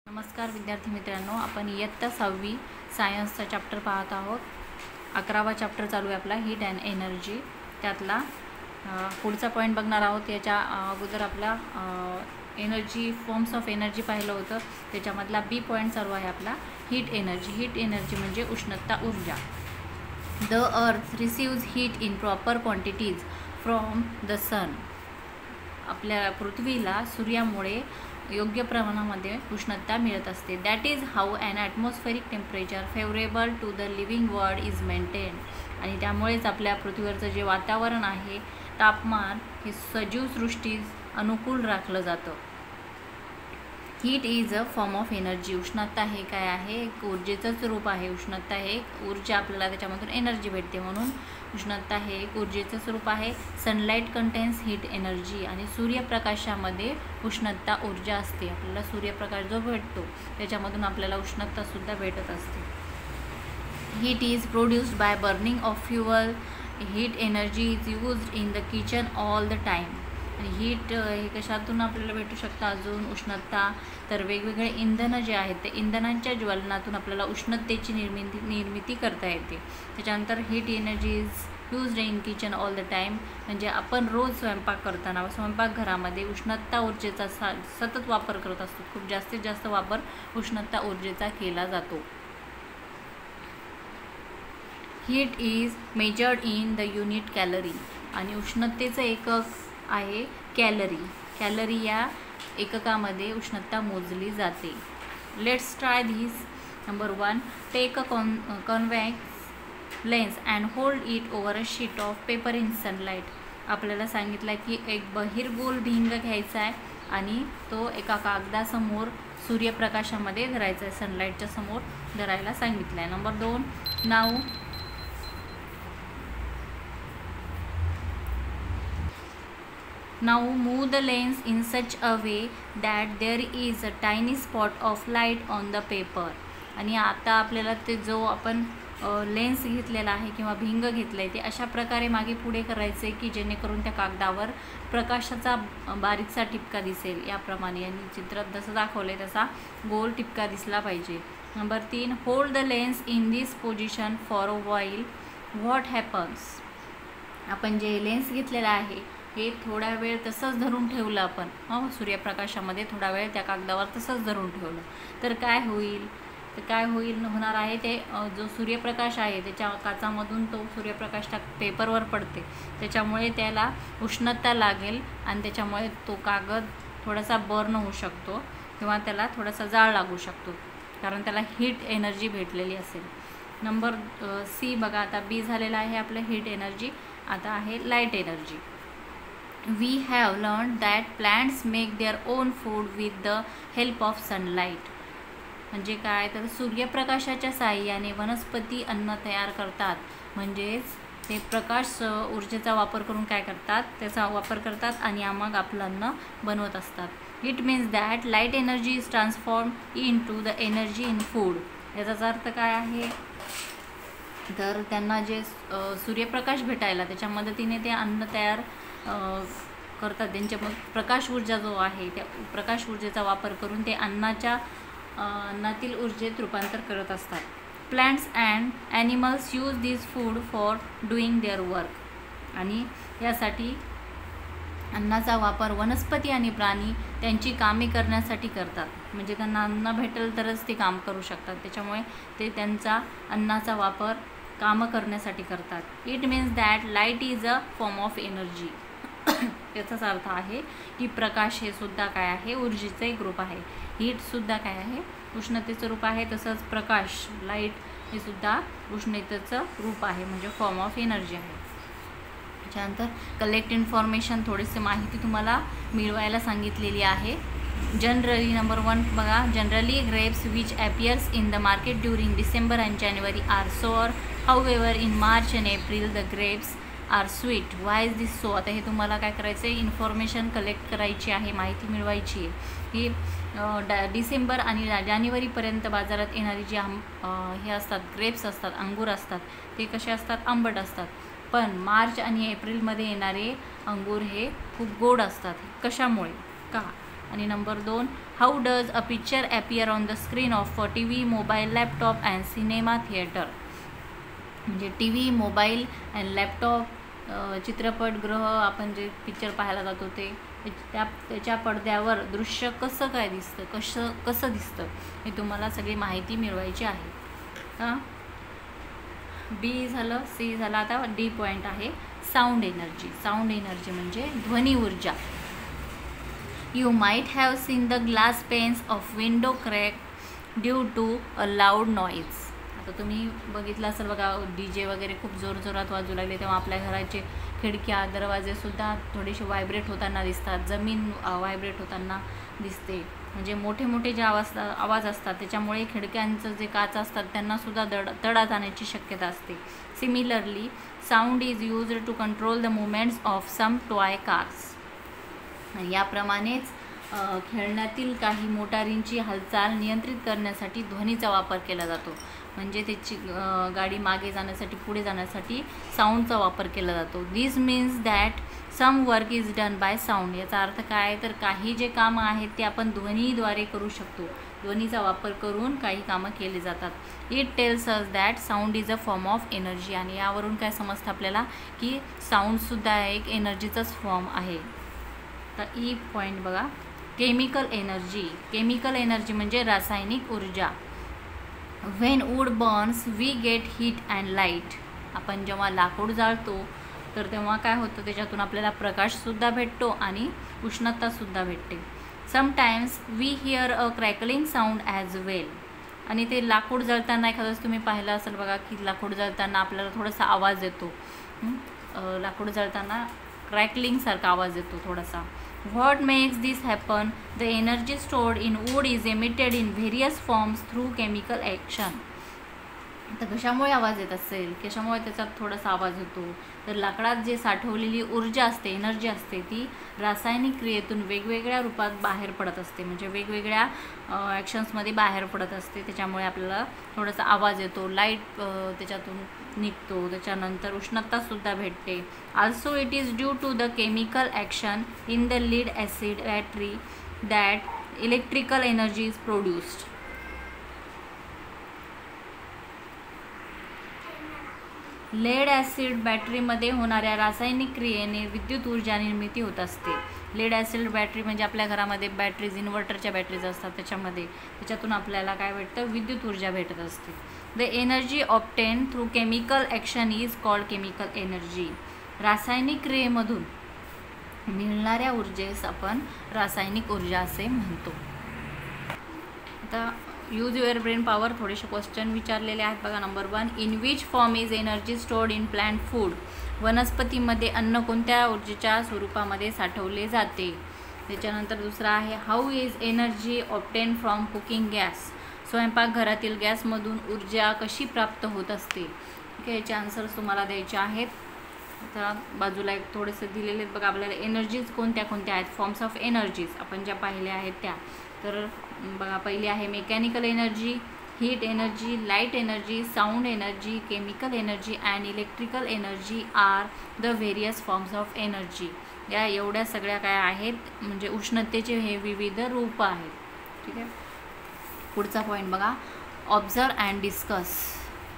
नमस्कार विद्यार्थी मित्रांनो, आपण इयत्ता 6वी सायन्सचा चॅप्टर पाहत आहोत। 11वा चॅप्टर चालू आहे आपला हीट अँड एनर्जी। त्यातला पुढचा पॉईंट बघणार आहोत। याच्या अगोदर आपला एनर्जी फॉर्म्स ऑफ एनर्जी पाहिलं होतं। त्याच्यामधला बी पॉईंट चालू आहे आपला हीट एनर्जी। हीट एनर्जी म्हणजे उष्णता ऊर्जा। The earth receives heat in proper quantities from the sun. आपल्या पृथ्वीला सूर्यामुळे योग्य प्रमाणामध्ये उष्णता मिळत असते। That is how an atmospheric temperature favourable to the living world is maintain. आणि त्यामुळेच आपल्या पृथ्वीवरचं जे वातावरण आहे, तापमान हे सजीव सृष्टीस अनुकूल राखलं जातं। Heat is a form of energy. उष्णता हे काय आहे? एक ऊर्जेचंच रूप आहे। उष्णता हे ऊर्जा, आपल्याला त्याच्यामधून एनर्जी भेटते, म्हणून उष्णता हे एक ऊर्जेचं स्वरूप आहे। Sunlight contains heat energy. आणि सूर्यप्रकाशामध्ये उष्णता ऊर्जा असते। आपल्याला सूर्यप्रकाश जो भेटतो त्याच्यामधून आपल्याला उष्णतासुद्धा भेटत असते। Heat is produced by burning of fuel. Heat energy is used in the kitchen all the time. आणि हीट हे कशातून आपल्याला भेटू शकतं? अजून उष्णता तर वेगवेगळे इंधन जे आहेत ते इंधनांच्या ज्वलनातून आपल्याला उष्णतेची निर्मिती करता येते। त्याच्यानंतर heat energy is used in kitchen all the time म्हणजे आपण रोज स्वयंपाक करताना स्वयंपाकघरामध्ये उष्णता ऊर्जेचा सतत वापर करत असतो। खूप जास्तीत जास्त वापर उष्णता ऊर्जेचा केला जातो। Heat is measured in the unit calorie. आणि उष्णतेचं एकक आहे कॅलरी। कॅलरी या एककामध्ये उष्णता मोजली जाते। Let's try this. Number 1, take a convex lens and hold it over a sheet of paper in sunlight. आपल्याला सांगितलं आहे की एक बहिर्गोल भिंग घ्यायचा आहे आणि तो एका कागदासमोर सूर्यप्रकाशामध्ये धरायचा आहे। सनलाईटच्या समोर धरायला सांगितलं आहे। Number 2, Now move the lens in such a way that there is a tiny spot of light on the paper. आणि आता आपल्याला ते जो आपण लेन्स घेतलेला आहे किंवा भिंग घेतलं आहे ते अशा प्रकारे मागे पुढे करायचे की जेणेकरून त्या कागदावर प्रकाशाचा बारीकसा टिपका दिसेल। याप्रमाणे यांनी चित्रात जसं दाखवलं आहे तसा गोल टिपका दिसला पाहिजे। Number 3, hold the lens in this position for a while. What happens? आपण जे लेन्स घेतलेला आहे हे थोडा वेळ तसंच धरून ठेवलं आपण सूर्यप्रकाशामध्ये थोडा वेळ त्या कागदावर तसंच धरून ठेवलं तर काय होईल? होणार आहे ते जो सूर्यप्रकाश आहे त्याच्या काचामधून तो सूर्यप्रकाश त्या पेपरवर पडते, त्याच्यामुळे त्याला उष्णता लागेल आणि त्याच्यामुळे तो कागद थोडासा बर्न होऊ शकतो किंवा त्याला थोडासा जाळ लागू शकतो, कारण त्याला हीट एनर्जी भेटलेली असेल। नंबर सी बघा, आता बी झालेला आहे आपलं हीट एनर्जी। आता आहे light energy. We have learned that plants make their own food with the help of sunlight. म्हणजे काय तर सूर्यप्रकाशाच्या साहाय्याने वनस्पती अन्न तयार करतात। म्हणजेच ते प्रकाश ऊर्जेचा वापर करून काय करतात? त्याचा वापर करतात आणि मग आपलं अन्न बनवत असतात। It means that light energy is transform into the energy in food. याचा अर्थ काय आहे? तर त्यांना जे सूर्यप्रकाश भेटायला त्याच्या मदतीने ते अन्न तयार करतात। त्यांच्या मग प्रकाश ऊर्जा जो आहे त्या प्रकाश ऊर्जेचा वापर करून ते अन्नातील ऊर्जेत रूपांतर करत असतात। Plants and animals use this food for doing their work. आणि यासाठी अन्नाचा वापर वनस्पती आणि प्राणी त्यांची कामे करण्यासाठी करतात। म्हणजे त्यांना अन्न भेटेल तरच ते काम करू शकतात, त्याच्यामुळे ते त्यांचा अन्नाचा वापर कामं करण्यासाठी करतात। It means that light is a form of energy. याचाच अर्थ आहे की प्रकाश हे सुद्धा काय आहे? ऊर्जेचं एक रूप आहे। हीटसुद्धा काय आहे? उष्णतेचं रूप आहे। तसंच प्रकाश लाईट हे सुद्धा उष्णतेचं रूप आहे, म्हणजे फॉर्म ऑफ एनर्जी आहे। त्याच्यानंतर कलेक्ट इन्फॉर्मेशन, थोडीशी माहिती तुम्हाला मिळवायला सांगितलेली आहे। जनरली नंबर 1 बघा, generally grapes which appears in the market during December and January are sour. However in March and April the grapes are sweet. Why is this so? आता हे तुम्हाला काय करायचं आहे? इन्फॉर्मेशन कलेक्ट करायची आहे, माहिती मिळवायची आहे की डिसेंबर आणि जानेवारीपर्यंत बाजारात येणारी जी हे असतात ग्रेप्स असतात, अंगूर असतात, ते कसे असतात? आंबट असतात। पण मार्च आणि एप्रिलमध्ये येणारे अंगूर हे खूप गोड असतात। कशामुळे? का? आणि number 2, how does a picture appear on the screen of TV, mobile, laptop and cinema theatre. म्हणजे TV, मोबाईल अँड लॅपटॉप, चित्रपटगृह, आपण जे पिक्चर पाहायला जातो ते त्याच्या पडद्यावर दृश्य कसं काय दिसतं, कसं दिसतं हे तुम्हाला सगळी माहिती मिळवायची आहे. हां, B झालं, C झालं. आता D पॉईंट आहे साऊंड एनर्जी. साऊंड एनर्जी म्हणजे ध्वनी ऊर्जा. You might have seen the glass panes of window crack due to a loud noise. आता तुम्ही बघितलं असेल बघा, DJ वगैरे खूप जोरजोरात वाजू लागले तेव्हा आपल्या घराचे खिडक्या, दरवाजेसुद्धा थोडेसे व्हायब्रेट होताना दिसतात, जमीन व्हायब्रेट होताना दिसते. म्हणजे मोठे मोठे जे आवाज असतात त्याच्यामुळे खिडक्यांचं जे काच असतात त्यांनासुद्धा तडा जाण्याची शक्यता असते. Similarly sound is used to control the movements of some toy cars. याप्रमाणेच खेळण्यातील काही मोटारींची हालचाल नियंत्रित करण्यासाठी ध्वनीचा वापर केला जातो. म्हणजे त्याची गाडी मागे जाण्यासाठी, पुढे जाण्यासाठी साऊंडचा वापर केला जातो. This means that some work is done by sound. याचा अर्थ काय, तर काही जे कामं आहेत ते आपण ध्वनीद्वारे करू शकतो. ध्वनीचा वापर करून काही कामं केली जातात. It tells us that sound is a form of energy. आणि यावरून काय समजतं आपल्याला की साऊंडसुद्धा एक एनर्जीचाच फॉर्म आहे. तर E पॉईंट बघा, केमिकल एनर्जी. केमिकल एनर्जी म्हणजे रासायनिक ऊर्जा. When wood burns we get heat and light. आपण जेव्हा लाकूड जाळतो तर तेव्हा काय होतं, त्याच्यातून आपल्याला प्रकाशसुद्धा भेटतो आणि उष्णतासुद्धा भेटते. Sometimes we hear a crackling sound as well. आणि ते लाकूड जळताना एखादं तुम्ही पाहिलं असेल बघा की लाकूड जळताना आपल्याला थोडासा आवाज येतो. लाकूड जळताना क्रॅकलिंगसारखा आवाज येतो थोडासा. What makes this happen, the energy stored in wood is emitted in various forms through chemical action. तर कशामुळे आवाज येत असेल, कशामुळे त्याच्यात थोडासा आवाज येतो, तर लाकडात जे साठवलेली ऊर्जा असते, एनर्जी असते, ती रासायनिक क्रियेतून वेगवेगळ्या रूपात बाहेर पडत असते. म्हणजे वेगवेगळ्या ॲक्शन्समध्ये बाहेर पडत असते. त्याच्यामुळे आपल्याला थोडासा आवाज येतो, लाईट त्याच्यातून निघतो, त्याच्यानंतर उष्णतासुद्धा भेटते. Also it is due to the chemical action in the lead acid battery that electrical energy is produced. Lead acid बॅटरीमध्ये होणाऱ्या रासायनिक क्रियेने विद्युत ऊर्जा निर्मिती होत असते. लेड ॲसिड बॅटरी म्हणजे आपल्या घरामध्ये बॅटरीज, इन्व्हर्टरच्या बॅटरीज असतात, त्याच्यातून आपल्याला काय भेटतं, विद्युत ऊर्जा भेटत असते. The energy obtain through chemical action is called chemical energy. रासायनिक क्रियेमधून मिळणाऱ्या ऊर्जेस आपण रासायनिक ऊर्जा असे म्हणतो. आता यूज युअर ब्रेन पॉवर, थोडेसे क्वेश्चन विचारलेले आहेत बघा. Number 1, in which form is energy stored in plant food. वनस्पतीमध्ये अन्न कोणत्या ऊर्जेच्या स्वरूपामध्ये साठवले जाते. त्याच्यानंतर दुसरा आहे, how is energy obtain from cooking gas. स्वयंपाकघरातील गॅसमधून ऊर्जा कशी प्राप्त होत असते. ठीक आहे, याचे आन्सर्स तुम्हाला द्यायचे आहेत. आता बाजूला एक थोडेसे दिलेले आहेत बघा आपल्याला. एनर्जीज कोणत्या कोणत्या आहेत, फॉर्म्स ऑफ एनर्जीज आपण ज्या पाहिल्या आहेत त्या. तर बघा, पहिली आहे mechanical energy, heat energy, light energy, sound energy, chemical energy and electrical energy are the various forms of energy. या एवढ्या सगळ्या काय आहेत, म्हणजे उष्णतेचे हे विविध रूप आहेत. ठीक आहे, पुढचा पॉईंट बघा, ऑब्झर्व अँड डिस्कस.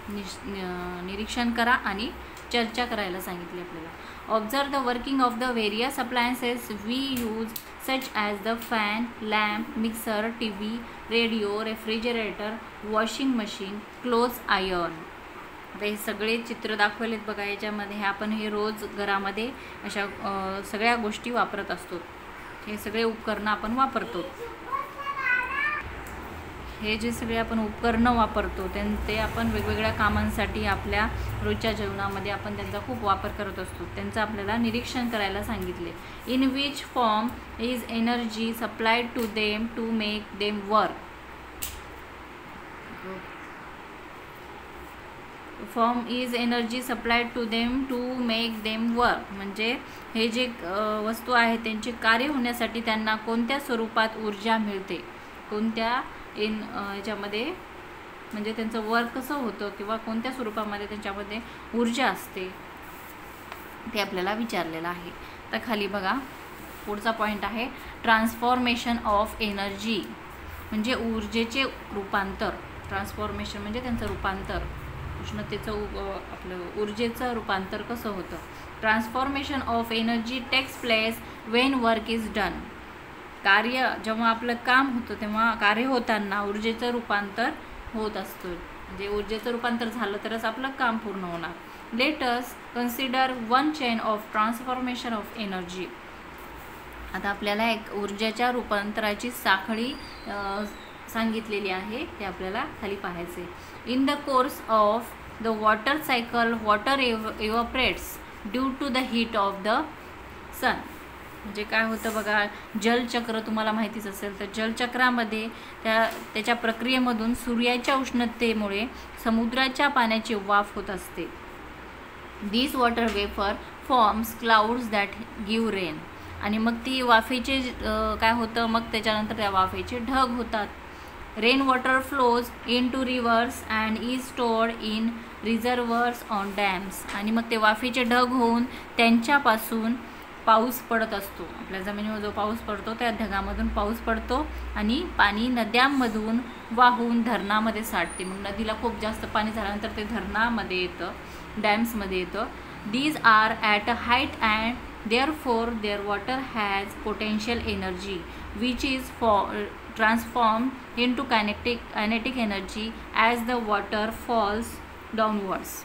निरीक्षण करा आणि चर्चा करायला सांगितली आपल्याला. Observe the working of the various appliances we use such as the fan, lamp, mixer, TV, radio, refrigerator, washing machine, clothes iron. आता हे सगळे चित्र दाखवलेत बघा याच्यामध्ये. आपण हे रोज घरामध्ये अशा सगळ्या गोष्टी वापरत असतो. हे सगळे उपकरणं आपण वापरतो. हे जे सगळे आपण उपकरणं वापरतो ते आपण वेगवेगळ्या कामांसाठी आपल्या रोजच्या जीवनामध्ये आपण त्यांचा खूप वापर करत असतो. त्यांचं आपल्याला निरीक्षण करायला सांगितले. In which form is energy supplied to them to make them work. Form is energy supplied to them to make them work. म्हणजे हे जे वस्तू आहेत त्यांचे कार्य होण्यासाठी त्यांना कोणत्या स्वरूपात ऊर्जा मिळते, कोणत्या याच्यामध्ये, म्हणजे त्यांचं वर्क कसं होतं किंवा कोणत्या स्वरूपामध्ये त्यांच्यामध्ये ऊर्जा असते ते आपल्याला विचारलेलं आहे. तर खाली बघा, पुढचा पॉईंट आहे ट्रान्सफॉर्मेशन ऑफ एनर्जी, म्हणजे ऊर्जेचे रूपांतर. ट्रान्सफॉर्मेशन म्हणजे त्यांचं रूपांतर, उष्णतेचं आपलं ऊर्जेचं रूपांतर कसं होतं. Transformation of energy takes place when work is done. कार्य जेव्हा आपलं काम होतं तेव्हा कार्य होताना ऊर्जेचं रूपांतर होत असतं, म्हणजे ऊर्जेचं रूपांतर झालं तरच आपलं काम पूर्ण होणार. Let us consider one chain of transformation of energy. आता आपल्याला एक ऊर्जेच्या रूपांतराची साखळी सांगितलेली आहे, ते आपल्याला खाली पाहायचे. In the course of the water cycle water evaporates due to the heat of the sun. म्हणजे काय होतं बघा, जलचक्र तुम्हाला माहितीच असेल. तर जलचक्रामध्ये त्याच्या प्रक्रियेमधून सूर्याच्या उष्णतेमुळे समुद्राच्या पाण्याची वाफ होत असते. This water vapour forms clouds that give rain. आणि मग ती वाफेचे काय होतं, मग त्याच्यानंतर त्या वाफेचे ढग होतात. Rain water flows into rivers and is stored in reservoirs on dams. आणि मग ते वाफेचे ढग होऊन त्यांच्यापासून पाऊस पडत असतो. आपल्या जमिनीवर जो पाऊस पडतो त्या ढगामधून पाऊस पडतो आणि पाणी नद्यांमधून वाहून धरणामध्ये साठते. मग नदीला खूप जास्त पाणी झाल्यानंतर ते धरणामध्ये येतं, डॅम्समध्ये येतं. These are at a height and therefore their water has potential energy which is transformed into kinetic energy as the water falls downwards.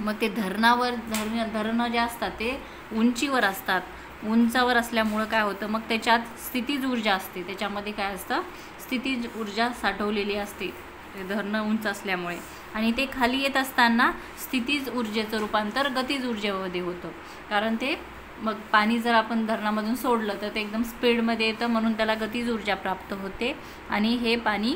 मग ते धरणं जे असतात ते उंचीवर असतात. उंचावर असल्यामुळं काय होतं, मग त्याच्यात स्थितीज ऊर्जा असते. त्याच्यामध्ये काय असतं, स्थितीज ऊर्जा साठवलेली असते ते धरणं उंच असल्यामुळे. आणि ते खाली येत असताना स्थितीज ऊर्जेचं रूपांतर गतीज ऊर्जेमध्ये होतं. कारण ते मग पाणी जर आपण धरणामधून सोडलं तर ते एकदम स्पीडमध्ये येतं, म्हणून त्याला गतीज ऊर्जा प्राप्त होते. आणि हे पाणी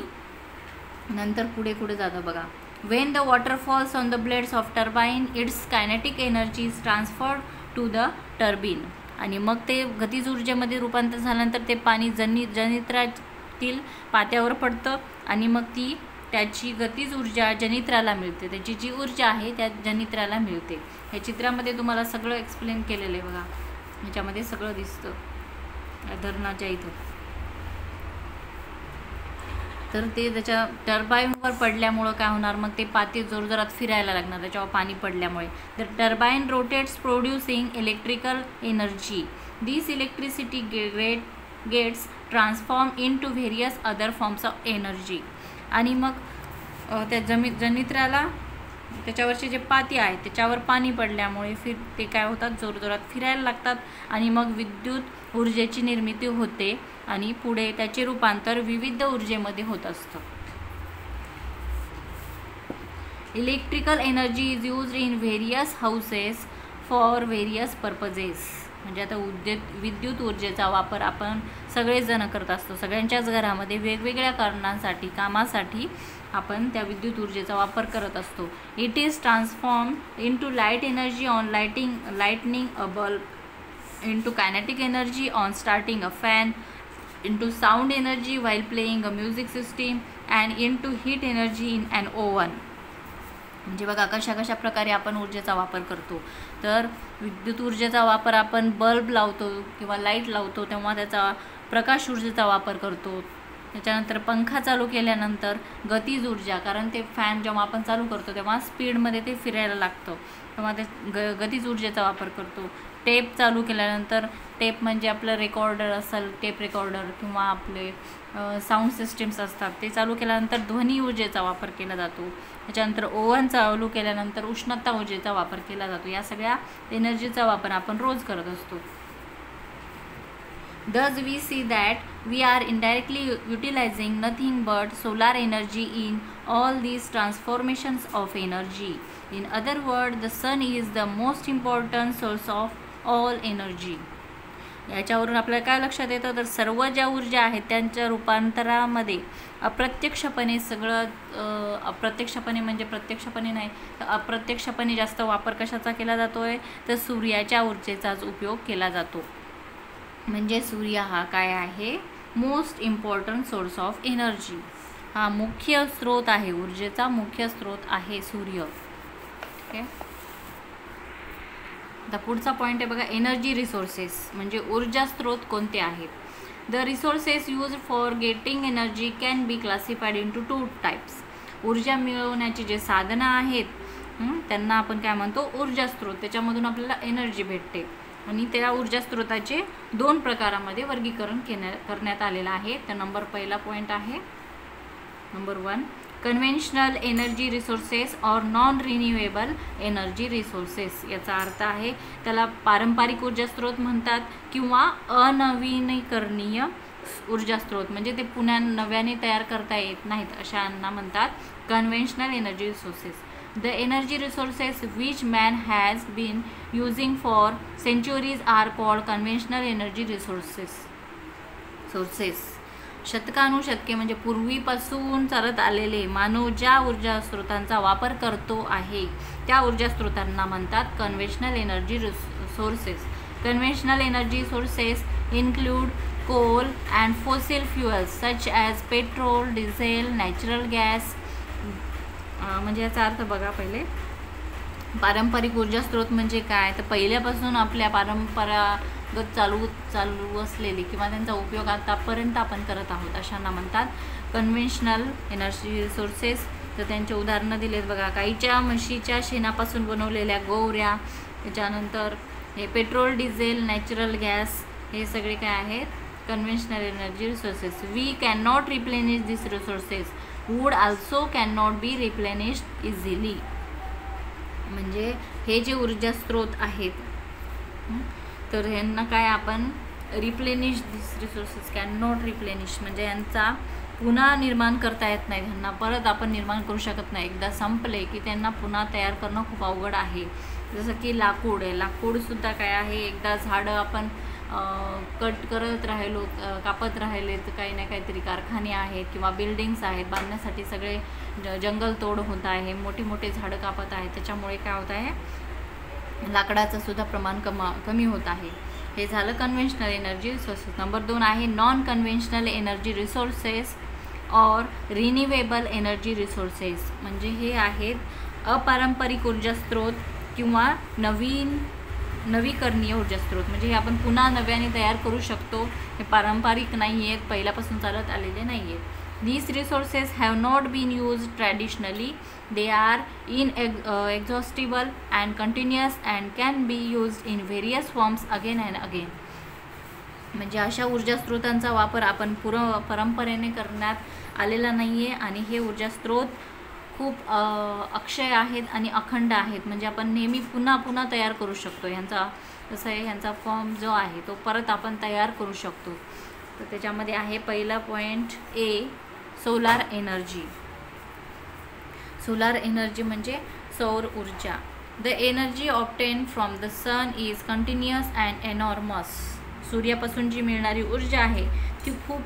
नंतर पुढे जातं बघा. When the water falls on the blades of turbine, its kinetic energy is transferred to the turbine. आणि मग ते गतीज ऊर्जेमध्ये रूपांतर झाल्यानंतर ते पाणी जनित्रातील पात्यावर पडतं आणि मग त्याची गतीज ऊर्जा जनित्राला मिळते. त्याची जी ऊर्जा आहे त्या जनित्राला मिळते. हे चित्रामध्ये तुम्हाला सगळं एक्सप्लेन केलेलं आहे बघा, ह्याच्यामध्ये सगळं दिसतं या धरणाच्या इथं. तर ते त्याच्या टर्बाईनवर पडल्यामुळं काय होणार, मग ते पाते जोरजोरात फिरायला लागणार त्याच्यावर पाणी पडल्यामुळे. The turbine rotates producing electrical energy. This electricity gets transform into various other forms of energy. आणि मग त्या जनित्राला त्याच्यावरचे जे पाती आहेत त्याच्यावर पाणी पडल्यामुळे ते काय होतात, जोरजोरात फिरायला लागतात आणि मग विद्युत ऊर्जेची निर्मिती होते आणि पुढे त्याचे रूपांतर विविध ऊर्जेमध्ये होत असतं. Electrical energy is used in various houses for various purposes. म्हणजे आता विद्युत ऊर्जेचा वापर आपण सगळेजण करत असतो. सगळ्यांच्याच घरामध्ये वेगवेगळ्या कारणांसाठी, कामासाठी आपण त्या विद्युत ऊर्जेचा वापर करत असतो. It is transform into light energy on lightning a bulb, into kinetic energy on starting a fan, into sound energy while playing a music system and into heat energy in an oven. म्हणजे बघा कशा प्रकारे आपण ऊर्जेचा वापर करतो. तर विद्युत ऊर्जेचा वापर आपण बल्ब लावतो किंवा लाईट लावतो तेव्हा त्याचा प्रकाश ऊर्जेचा वापर करतो. त्याच्यानंतर पंखा चालू केल्यानंतर गतीज ऊर्जा, कारण ते फॅन जेव्हा आपण चालू करतो तेव्हा स्पीडमध्ये ते फिरायला लागतं तेव्हा ते गतीज ऊर्जेचा वापर करतो. टेप चालू केल्यानंतर, टेप म्हणजे आपलं रेकॉर्डर असेल, टेप रेकॉर्डर किंवा आपले साऊंड सिस्टीम्स असतात, ते चालू केल्यानंतर ध्वनी ऊर्जेचा वापर केला जातो. त्याच्यानंतर ओव्हन चालू केल्यानंतर उष्णता ऊर्जेचा वापर केला जातो. या सगळ्या एनर्जीचा वापर आपण रोज करत असतो. Thus we see that we are indirectly utilizing nothing but solar energy in all these transformations of energy. In other words, the sun is the most important source of all energy. याच्यावरून आपल्याला काय लक्षात येतं, तर सर्व ज्या ऊर्जा आहेत त्यांच्या रूपांतरामध्ये अप्रत्यक्षपणे अप्रत्यक्षपणे म्हणजे प्रत्यक्षपणे नाही तर अप्रत्यक्षपणे जास्त वापर कशाचा केला जातो आहे, तर सूर्याच्या ऊर्जेचाच उपयोग केला जातो. म्हणजे सूर्य हा काय आहे, most important source of energy. हा मुख्य स्रोत आहे, ऊर्जेचा मुख्य स्रोत आहे सूर्य. ओके. आता पुढचा पॉईंट आहे बघा, एनर्जी रिसोर्सेस म्हणजे ऊर्जा स्रोत कोणते आहेत. The resources use for getting energy can B classified into 2 types. ऊर्जा मिळवण्याची जे साधनं आहेत त्यांना आपण काय म्हणतो, ऊर्जा स्रोत. त्याच्यामधून आपल्याला एनर्जी भेटते आणि त्या ऊर्जा स्रोताचे 2 प्रकारामध्ये वर्गीकरण करण्यात आलेलं आहे. तर पहिला पॉईंट आहे नंबर 1, कन्व्हेन्शनल एनर्जी रिसोर्सेस और नॉन रिन्युएबल एनर्जी रिसोर्सेस. याचा अर्थ आहे त्याला पारंपरिक ऊर्जा स्रोत म्हणतात किंवा अनवीनीकरणीय ऊर्जा स्रोत, म्हणजे ते पुन्हा नव्याने तयार करता येत नाहीत अशांना म्हणतात conventional energy resources. The energy resources which man has been using for centuries are called conventional energy resources. शतकानुशतके म्हणजे पूर्वीपासून चालत आलेले मानव ज्या ऊर्जा स्रोतांचा वापर करतो आहे त्या ऊर्जा स्रोतांना म्हणतात conventional energy sources. Conventional energy sources include coal and fossil fuels such as petrol, diesel, natural gas. म्हणजे याचा अर्थ बघा, पहिले पारंपरिक ऊर्जा स्रोत म्हणजे काय, तर पहिल्यापासून आपल्या परंपरागत चालू असलेली किंवा त्यांचा उपयोग आतापर्यंत आपण करत आहोत अशांना म्हणतात कन्व्हेन्शनल एनर्जी रिसोर्सेस. तर त्यांचे उदाहरणं दिलेत बघा, गाईच्या म्हशीच्या शेणापासून बनवलेल्या गोवऱ्या, त्याच्यानंतर हे पेट्रोल, डिझेल, नॅचरल गॅस, हे सगळे काय आहेत conventional energy resources. We can not replenish this resources. Wood also can not be replenished easily. म्हणजे हे जे ऊर्जा स्रोत आहेत तर ह्यांना काय आपण replenish this resources can not replenish म्हणजे यांचा पुन्हा निर्माण करता येत नाही, त्यांना परत आपण निर्माण करू शकत नाही. एकदा संपले की त्यांना पुन्हा तयार करणं खूप अवघड आहे. जसं की लाकूड आहे, लाकूडसुद्धा काय आहे, एकदा झाडं आपण कट करत राहिलो, कापत राहिले तर काही ना काहीतरी कारखाने आहेत किंवा बिल्डिंग्स आहेत बांधण्यासाठी सगळे जंगलतोड होत आहे, मोठे मोठे झाडं कापत आहेत, त्याच्यामुळे काय होत आहे लाकडाचं सुद्धा प्रमाण कमी होत आहे. हे झालं कन्व्हेन्शनल एनर्जी रिसोर्सेस. नंबर 2 आहे नॉन कन्व्हेन्शनल एनर्जी रिसोर्सेस और रिन्युएबल एनर्जी रिसोर्सेस. म्हणजे हे आहेत अपारंपरिक ऊर्जा स्रोत किंवा नवीकरणीय ऊर्जा स्रोत. म्हणजे हे आपण पुन्हा नव्याने तयार करू शकतो, हे पारंपरिक नाही आहेत, पहिल्यापासून चालत आलेले नाही आहेत. These resources have not been used traditionally. They are inexhaustible and continuous and can be used in various forms again and again. म्हणजे अशा ऊर्जा स्रोतांचा वापर आपण परंपरेने करण्यात आलेला नाही आहे आणि हे ऊर्जा स्रोत खूप अक्षय आहेत आणि अखंड आहेत. म्हणजे आपण नेहमी पुन्हा तयार करू शकतो. ह्यांचा कसं आहे, ह्यांचा फॉर्म जो आहे तो परत आपण तयार करू शकतो. तर त्याच्यामध्ये आहे पहिला point A, solar energy. Solar energy म्हणजे सौर ऊर्जा. The energy obtain from the sun is continuous and enormous. सूर्यापासून जी मिळणारी ऊर्जा आहे ती खूप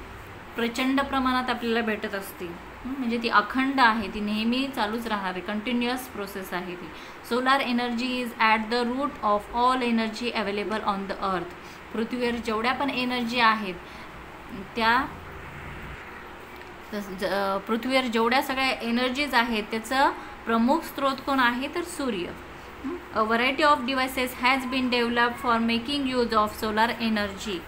प्रचंड प्रमाणात आपल्याला भेटत असते. म्हणजे ती अखंड आहे, ती नेहमी चालूच राहणारी कंटिन्युअस प्रोसेस आहे ती. Solar energy is at the root of all energy available on the earth. पृथ्वीवर जेवढ्या पण एनर्जी आहेत त्या पृथ्वीवर जेवढ्या सगळ्या एनर्जीज आहेत त्याचं प्रमुख स्रोत कोण आहे तर सूर्य. A variety of devices has been develop for making use of solar energy.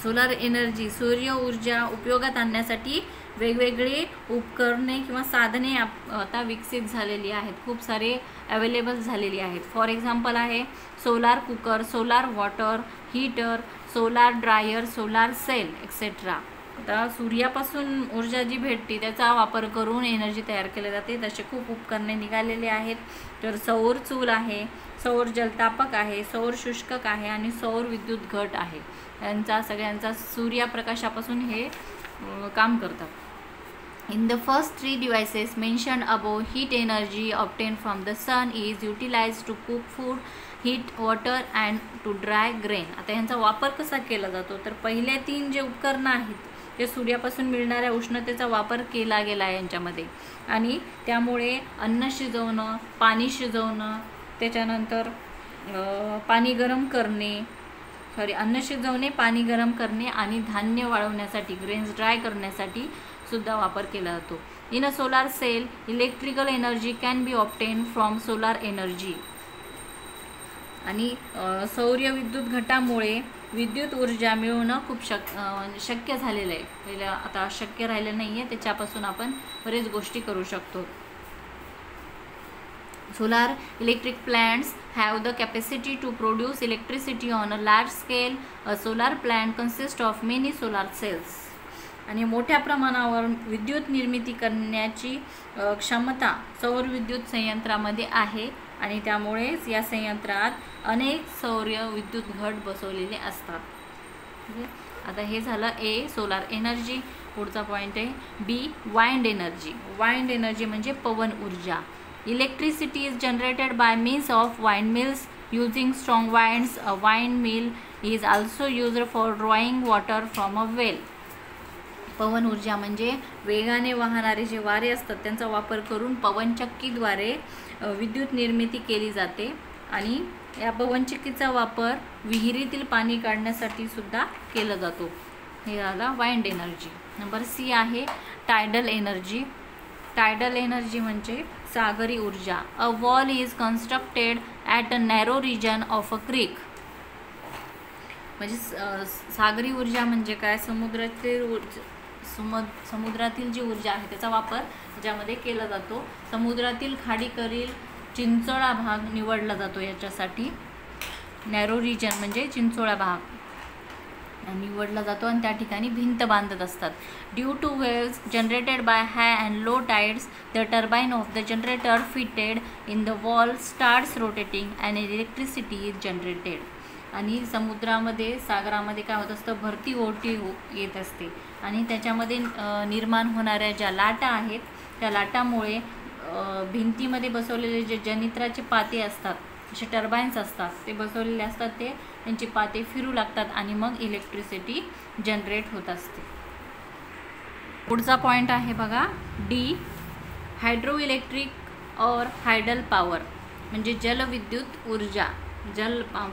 Solar energy सूर्य ऊर्जा उपयोगात आणण्यासाठी वेगवेगळी उपकरणे किंवा साधने आता विकसित झालेली आहेत, खूप सारे अवेलेबल झालेली आहेत. फॉर एक्झाम्पल आहे solar cooker, solar water heater, solar dryer, solar cell etcetera. आता सूर्यापासून ऊर्जा जी भेटते त्याचा वापर करून एनर्जी तयार केली जाते. तसे खूप उपकरणे निघालेले आहेत. तर सौर चूल आहे, सौर जलतापक आहे, सौर शुष्कक आहे आणि सौर विद्युत घट आहे. यांचा सगळ्यांचा सूर्यप्रकाशापासून हे काम करतात. In the first 3 devices mentioned above, heat energy obtained from the sun is utilized to cook food, heat water and to dry grain. आता यांचा वापर कसा केला जातो तर पहिले 3 जे उपकरणं आहेत ते सूर्यापासून मिळणाऱ्या उष्णतेचा वापर केला गेला आहे यांच्यामध्ये आणि त्यामुळे अन्न शिजवणं, पाणी शिजवणं, त्याच्यानंतर पाणी गरम करणे, अन्न शिजवणे, पाणी गरम करणे आणि धान्य वाळवण्यासाठी, ग्रेन्स ड्राय करण्यासाठी सुद्धा वापर केला जातो. In a solar cell electrical energy can be obtain from solar energy. आणि सौर विद्युत घटामुळे विद्युत ऊर्जा मिळवणं खूप शक्य झालेलं आहे. पहिलं आता शक्य राहिलं नाही आहे, त्याच्यापासून आपण बरेच गोष्टी करू शकतो. Solar electric plants have the capacity to produce electricity on a large scale. A solar plant consists of many solar cells. आणि मोठ्या प्रमाणावर विद्युत निर्मिती करण्याची क्षमता सौर विद्युत संयंत्रामध्ये आहे आणि त्यामुळेच या संयंत्रात अनेक सौर विद्युत घट बसवलेले असतात. आता हे झालं ए सोलार एनर्जी. पुढचा पॉईंट आहे बी वाइंड एनर्जी. वाइंड एनर्जी म्हणजे पवन ऊर्जा. Electricity is generated by means of windmills using strong winds. A windmill is also used for drawing water from a well. पवन ऊर्जा म्हणजे वेगाने वाहणारे जे वारे असतात त्यांचा वापर करून पवनचक्कीद्वारे विद्युत निर्मिती केली जाते आणि या पवनचक्कीचा वापर विहिरीतील पाणी काढण्यासाठी सुद्धा केला जातो. हे झालं वाइंड एनर्जी. नंबर सी आहे टायडल एनर्जी. टायडल एनर्जी म्हणजे सागरी ऊर्जा. A wall is constructed at a narrow region of a creek. म्हणजे सागरी ऊर्जा म्हणजे काय, समुद्रातील जी ऊर्जा आहे त्याचा वापर ज्यामध्ये केला जातो. समुद्रातील खाडीकडील चिंचोळा भाग निवडला जातो याच्यासाठी. नॅरो रिजन म्हणजे चिंचोळा भाग निवडला जातो आणि त्या ठिकाणी भिंत बांधत असतात. Due to waves generated by high and low tides the turbine of the generator fitted in the wall starts rotating and electricity is generated. आणि समुद्रामध्ये सागरामध्ये काय होत असतं, भरती ओटी येत असते आणि त्याच्यामध्ये निर्माण होणाऱ्या ज्या लाटा आहेत त्या लाटामुळे भिंतीमध्ये बसवलेले जे जनित्राचे पाते असतात, असे टर्बाईन्स असतात, ते बसवलेले असतात, ते त्यांची पाते फिरू लागतात आणि मग इलेक्ट्रिसिटी जनरेट होत असते. पुढचा पॉईंट आहे बघा D hydro electric or hydel power. म्हणजे जलविद्युत ऊर्जा.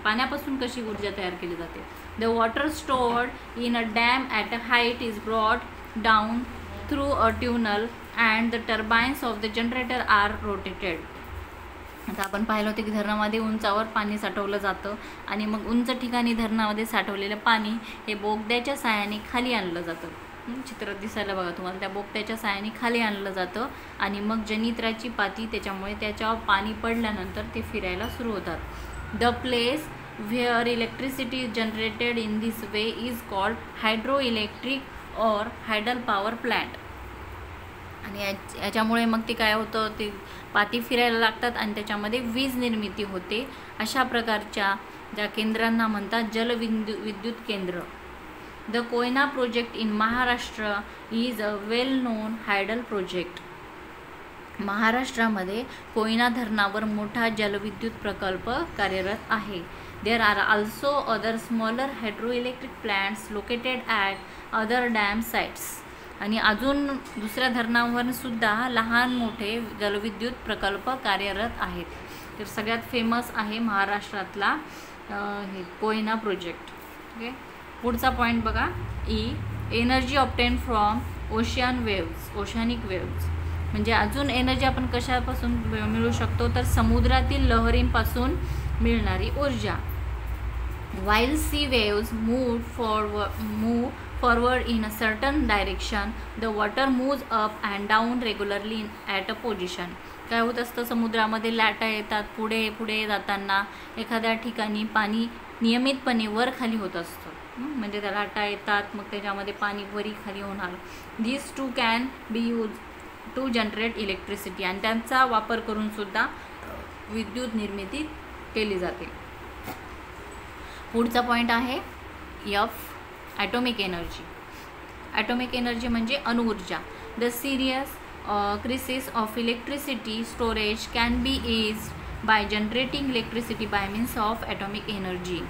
पाण्यापासून कशी ऊर्जा तयार केली जाते. The water stored in a dam at a height is brought down through a tunnel and the turbines of the generator are rotated. आता आपण पाहिलं होतं की धरणामध्ये उंचावर पाणी साठवलं जातं आणि मग उंच ठिकाणी धरणामध्ये साठवलेलं पाणी हे बोगद्याच्या साहाय्याने खाली आणलं जातं. चित्रात दिसायला बघा तुम्हाला, त्या बोगद्याच्या साहाय्याने खाली आणलं जातं आणि मग जनित्राची पाती त्याच्यामुळे त्याच्यावर पाणी पडल्यानंतर ते फिरायला सुरू होतात. The place where electricity is generated in this way is called hydro electric or hydel power plant. आणि याच्यामुळे मग ते काय होतं, ते पाती फिरायला लागतात आणि त्याच्यामध्ये वीज निर्मिती होते. अशा प्रकारच्या ज्या केंद्रांना म्हणतात जलविद्युत केंद्र. The Koyna project in Maharashtra is a well non hydel project. महाराष्ट्रामध्ये कोयना धरणावर मोठा जलविद्युत प्रकल्प कार्यरत आहे. There are also other smaller hydro electric plants located at other dam sites. आणि अजून दुसऱ्या धरणांवर सुद्धा लहान मोठे जलविद्युत प्रकल्प कार्यरत आहेत. तर सगळ्यात फेमस आहे महाराष्ट्रातला हे कोयना प्रोजेक्ट. ओके, पुढचा पॉईंट बघा E energy obtain from ocean waves. Oceanic waves म्हणजे अजून एनर्जी आपण कशापासून मिळू शकतो, तर समुद्रातील लहरींपासून मिळणारी ऊर्जा. While sea waves move forward in a certain direction, the water moves up and down regularly at a position. काय होत असतं, समुद्रामध्ये लाटा येतात, पुढे जाताना एखाद्या ठिकाणी पाणी नियमितपणे वर खाली होत असतं. म्हणजे त्या लाटा येतात, मग त्याच्यामध्ये पाणी वरी खाली होणार. These two can be used to generate electricity. आणि त्यांचा वापर करून सुद्धा विद्युत निर्मिती केली जाते. पुढचा पॉईंट आहे F atomic energy. Atomic energy म्हणजे अणुऊर्जा. The serious crisis of electricity storage can be eased by generating electricity by means of atomic energy.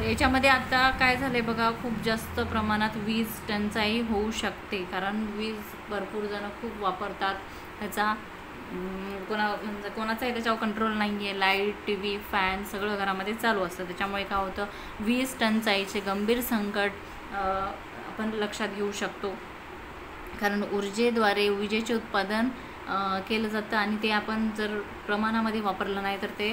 याच्यामध्ये आता काय झालं आहे बघा, खूप जास्त प्रमाणात वीज टंचाई होऊ शकते, कारण वीज भरपूर जण खूप वापरतात. त्याचा कोणाचाही त्याच्यावर कंट्रोल नाही आहे. लाईट, टी व्ही, फॅन सगळं घरामध्ये चालू असतं. त्याच्यामुळे काय होतं, वीज टंचाईचे गंभीर संकट आपण लक्षात घेऊ शकतो. कारण ऊर्जेद्वारे विजेचे उत्पादन केलं जातं आणि ते आपण जर प्रमाणामध्ये वापरलं नाही तर ते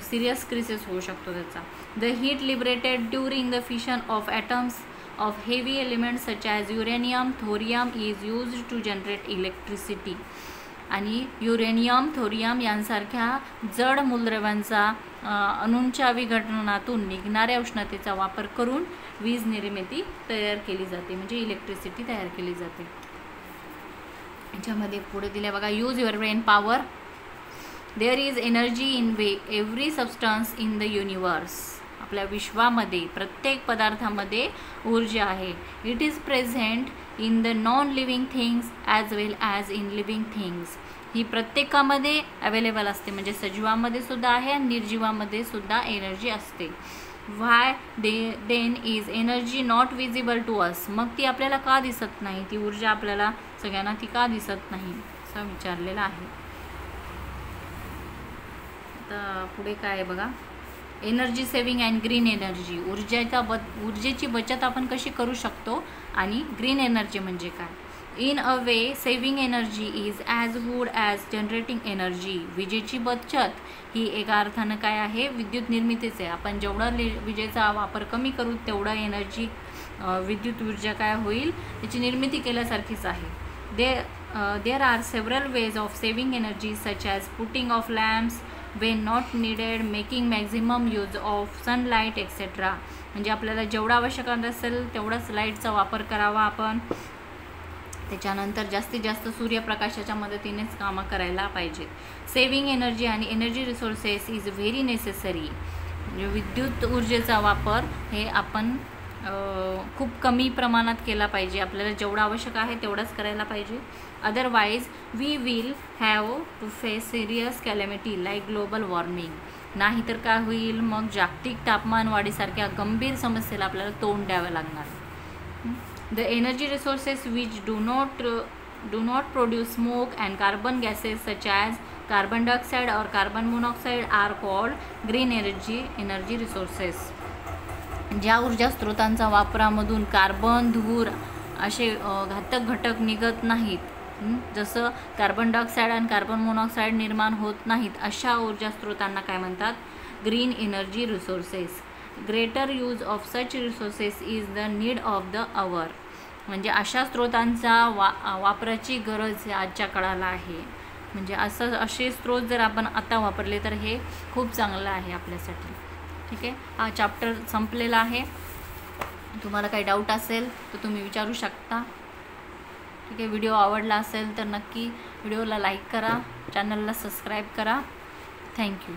सिरियस क्रिसिस होऊ शकतो त्याचा. The heat liberated during the fission of atoms of heavy elements such as uranium thorium is used to generate electricity. आणि युरेनियम थोरियम यांसारख्या जड मूलद्रव्यांचा अणूंच्या विघटनातून निघणाऱ्या उष्णतेचा वापर करून वीज निर्मिती तयार केली जाते, म्हणजे इलेक्ट्रिसिटी तयार केली जाते. याच्यामध्ये पुढे दिले बघा, use your brain power. There is energy in every substance in the universe. आपल्या विश्वामध्ये प्रत्येक पदार्थामध्ये ऊर्जा आहे. It is present in the non living things as well as in living things. ही प्रत्येकामध्ये अवेलेबल असते, म्हणजे सजीवामध्ये सुद्धा आहे आणि निर्जीवामध्ये सुद्धा एनर्जी असते. Why then is energy not visible to us. मग ती आपल्याला का दिसत नाही, ती ऊर्जा आपल्याला सगळ्यांना ती का दिसत नाही असं विचारलेलं आहे. आता पुढे काय आहे बघा, energy saving and green energy. ऊर्जेची बचत आपण कशी करू शकतो आणि ग्रीन एनर्जी म्हणजे काय. In a way saving energy is as good as generating energy. विजेची बचत ही एका अर्थानं काय आहे, विद्युत निर्मितीच आहे. आपण जेवढं विजेचा वापर कमी करू तेवढं एनर्जी विद्युत ऊर्जा काय होईल, त्याची निर्मिती केल्यासारखीच आहे. There are several ways of saving energy such as putting of lamps when not needed, making maximum use of sunlight etc. म्हणजे आपल्याला जेवढा आवश्यक असेल तेवढाच लाईटचा वापर करावा आपण. त्याच्यानंतर जास्तीत जास्त सूर्यप्रकाशाच्या मदतीनेच कामं करायला पाहिजेत. सेविंग एनर्जी आणि energy resources is very necessary. म्हणजे विद्युत ऊर्जेचा वापर हे आपण खूप कमी प्रमाणात केला पाहिजे. आपल्याला जेवढं आवश्यक आहे तेवढंच करायला पाहिजे. Otherwise we will have to face serious calamity like global warming. नाहीतर काय होईल, मग जागतिक तापमान वाढीसारख्या गंभीर समस्येला आपल्याला तोंड द्यावं लागणार. The energy resources which do not produce smoke and carbon gases such as carbon dioxide or carbon monoxide are called green energy resources. ज्या ऊर्जा स्रोतांचा वापरामधून कार्बन धूर असे घातक घटक निघत नाहीत, जसं कार्बन डायऑक्साईड आणि कार्बन मोनॉक्साईड निर्माण होत नाहीत, अशा ऊर्जा स्रोतांना काय म्हणतात, green energy resources. Greater use of such resources is the need of the hour. म्हणजे अशा स्रोतांचा वापराची गरज आजच्या काळाला आहे. म्हणजे असे स्रोत जर आपण आता वापरले तर हे खूप चांगलं आहे आपल्यासाठी. ठीक आहे, हा चॅप्टर संपलेला आहे. तुम्हाला काही डाऊट असेल तर तुम्ही विचारू शकता. ठीक आहे, व्हिडिओ आवडला असेल तर नक्की व्हिडिओला लाईक करा, चॅनलला सबस्क्राईब करा. थँक्यू.